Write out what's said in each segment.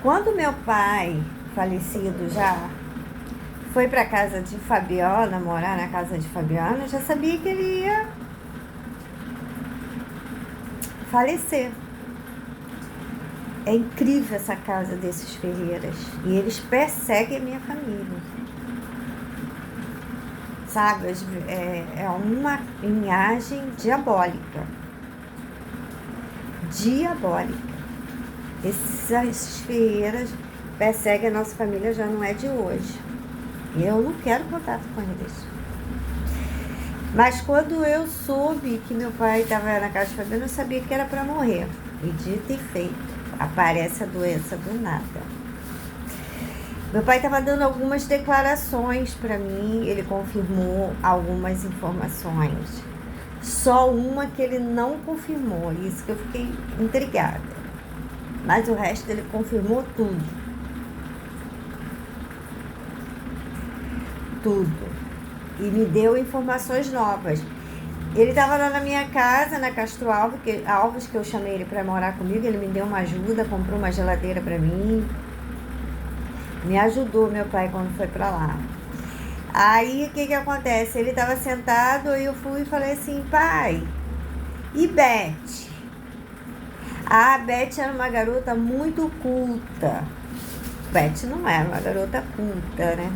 Quando meu pai, falecido já, foi para casa de Fabiana, morar na casa de Fabiana, eu já sabia que ele ia falecer. É incrível essa casa desses Ferreiras. E eles perseguem a minha família. Sabe? É uma linhagem diabólica. Diabólica. Esses Ferreiras perseguem a nossa família, já não é de hoje. E eu não quero contato com eles. Mas quando eu soube que meu pai estava na casa de Fabiana, eu sabia que era para morrer. E dito e feito. Aparece a doença do nada. Meu pai estava dando algumas declarações para mim, ele confirmou algumas informações. Só uma que ele não confirmou, isso que eu fiquei intrigada. Mas o resto ele confirmou tudo. Tudo. E me deu informações novas. Ele estava lá na minha casa, na Castro Alves, que eu chamei ele para morar comigo. Ele me deu uma ajuda, comprou uma geladeira para mim. Me ajudou meu pai quando foi para lá. Aí, o que acontece? Ele estava sentado e eu fui e falei assim, pai, e Beth? A Beth era uma garota muito culta. Beth não era uma garota culta, né?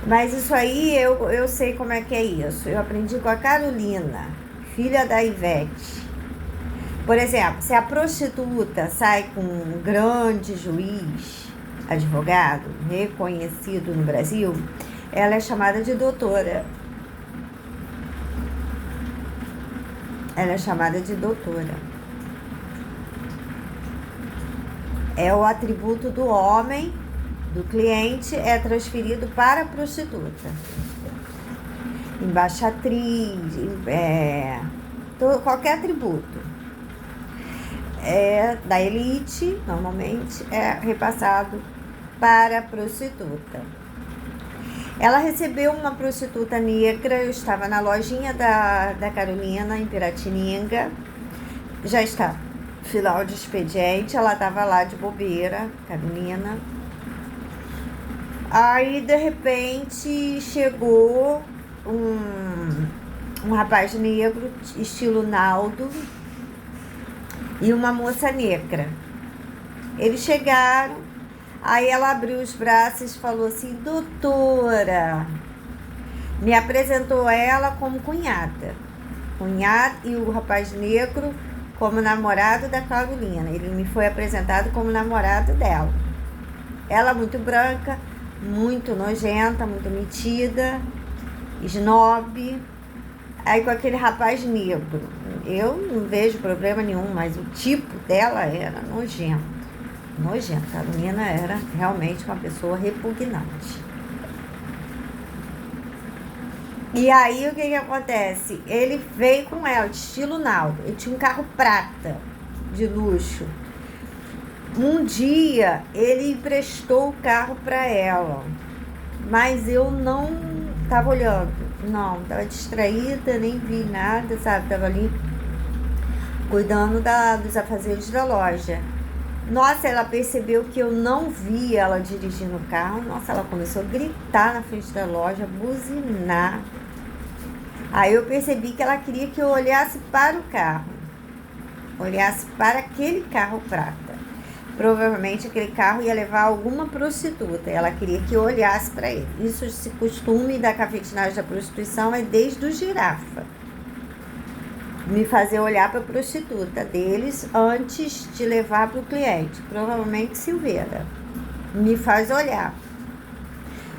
Mas isso aí, eu sei como é que é isso. Eu aprendi com a Carolina, filha da Ivete. Por exemplo, se a prostituta sai com um grande juiz, advogado, reconhecido no Brasil, ela é chamada de doutora. Ela é chamada de doutora. É o atributo do homem, do cliente, é transferido para a prostituta. Embaixatriz, qualquer atributo. Da elite, normalmente, é repassado para a prostituta. Ela recebeu uma prostituta negra, eu estava na lojinha da Carolina, em Piratininga, já está final de expediente, ela estava lá de bobeira, Carolina. Aí, de repente, chegou um rapaz negro, estilo Naldo, e uma moça negra. Eles chegaram, aí ela abriu os braços e falou assim, doutora, me apresentou ela como cunhada. Cunhada e o rapaz negro como namorado da Carolina. Ele me foi apresentado como namorado dela. Ela muito branca, muito nojenta, muito metida, snob. Aí com aquele rapaz negro. Eu não vejo problema nenhum, mas o tipo dela era nojento. Nojento. A Carolina era realmente uma pessoa repugnante. E aí o que acontece? Ele veio com ela, de estilo Naldo. Ele tinha um carro prata, de luxo. Um dia ele emprestou o carro para ela, mas eu não estava olhando, não, estava distraída, nem vi nada, sabe? Estava ali cuidando dos afazeres da loja. Nossa, ela percebeu que eu não vi ela dirigindo o carro. Nossa, ela começou a gritar na frente da loja, buzinar. Aí eu percebi que ela queria que eu olhasse para o carro, olhasse para aquele carro prata. Provavelmente aquele carro ia levar alguma prostituta. Ela queria que eu olhasse para ele. Isso, esse costume da cafetinagem da prostituição é desde o Girafa. Me fazer olhar para a prostituta deles antes de levar para o cliente. Provavelmente Silveira. Me faz olhar.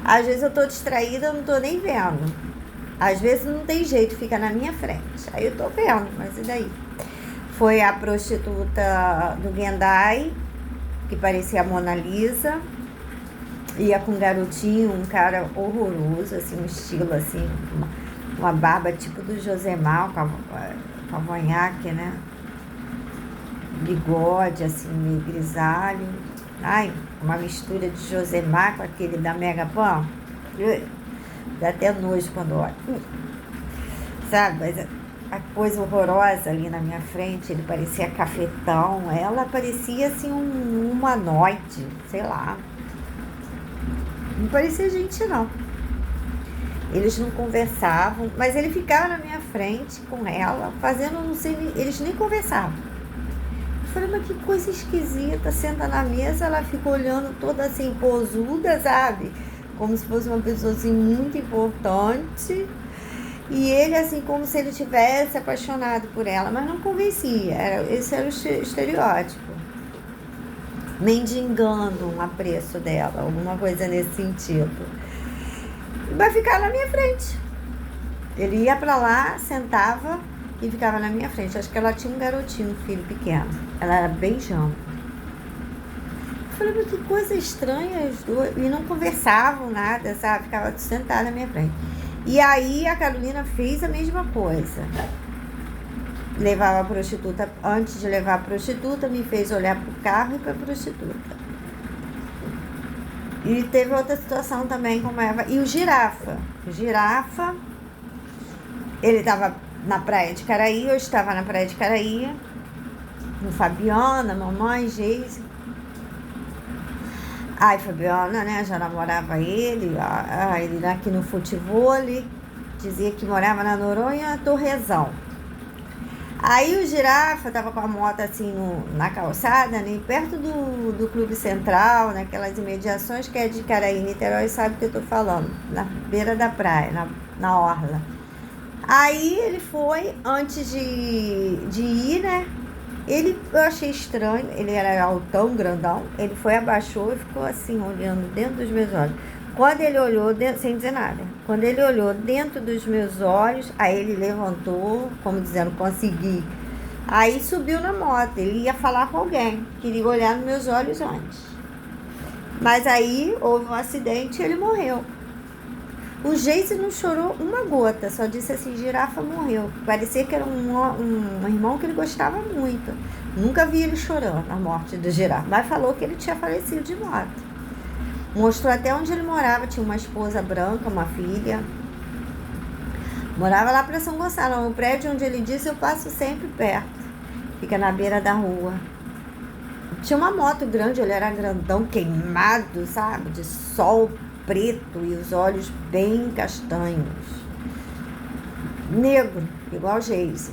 Às vezes eu estou distraída, eu não estou nem vendo. Às vezes não tem jeito, fica na minha frente. Aí eu estou vendo, mas e daí? Foi a prostituta do Gendai, que parecia a Mona Lisa, ia com um garotinho, um cara horroroso, assim, um estilo assim, uma barba tipo do Josemar, cavanhaque, né? Bigode, assim, meio grisalho. Ai, uma mistura de Josemar com aquele da Mega Pan. Dá até nojo quando olha. Sabe, mas a coisa horrorosa ali na minha frente, ele parecia cafetão, ela parecia assim um humanoide, sei lá. Não parecia gente não. Eles não conversavam, mas ele ficava na minha frente com ela, fazendo, não sei, eles nem conversavam. Eu falei, mas que coisa esquisita, senta na mesa, ela fica olhando toda assim, posuda, sabe? Como se fosse uma pessoa assim muito importante. E ele assim, como se ele tivesse apaixonado por ela, mas não convencia. Esse era o estereótipo. Mendigando um apreço dela, alguma coisa nesse sentido. Vai ficar na minha frente. Ele ia pra lá, sentava e ficava na minha frente. Acho que ela tinha um garotinho, um filho pequeno. Ela era bem jovem. Eu falei, mas que coisa estranha os dois. E não conversavam nada, sabe? Ficava sentada na minha frente. E aí a Carolina fez a mesma coisa. Levava a prostituta, antes de levar a prostituta, me fez olhar pro carro e pra prostituta. E teve outra situação também com Eva. E o Girafa. O Girafa, ele estava na praia de Caraí, eu estava na praia de Caraí, com Fabiana, mamãe, Geise. Aí Fabiana, né, já namorava ele aqui no futevôlei, dizia que morava na Noronha, Torrezão. Aí o Girafa tava com a moto assim na calçada, né, perto do Clube Central, naquelas imediações que é de Caraí, Niterói, sabe o que eu tô falando, na beira da praia, na orla. Aí ele foi, antes de ir, né, eu achei estranho, ele era altão, grandão, ele foi, abaixou e ficou assim, olhando dentro dos meus olhos. Quando ele olhou, sem dizer nada, quando ele olhou dentro dos meus olhos, aí ele levantou, como dizendo, consegui. Aí subiu na moto, ele ia falar com alguém, queria olhar nos meus olhos antes. Mas aí houve um acidente e ele morreu. O Geise não chorou uma gota, só disse assim, Girafa morreu. Parecia que era um irmão que ele gostava muito. Nunca vi ele chorando na morte do Girafa, mas falou que ele tinha falecido de moto. Mostrou até onde ele morava, tinha uma esposa branca, uma filha. Morava lá para São Gonçalo, no prédio onde ele disse, eu passo sempre perto. Fica na beira da rua. Tinha uma moto grande, ele era grandão, queimado, sabe, de sol preto e os olhos bem castanhos. Negro, igual Geise.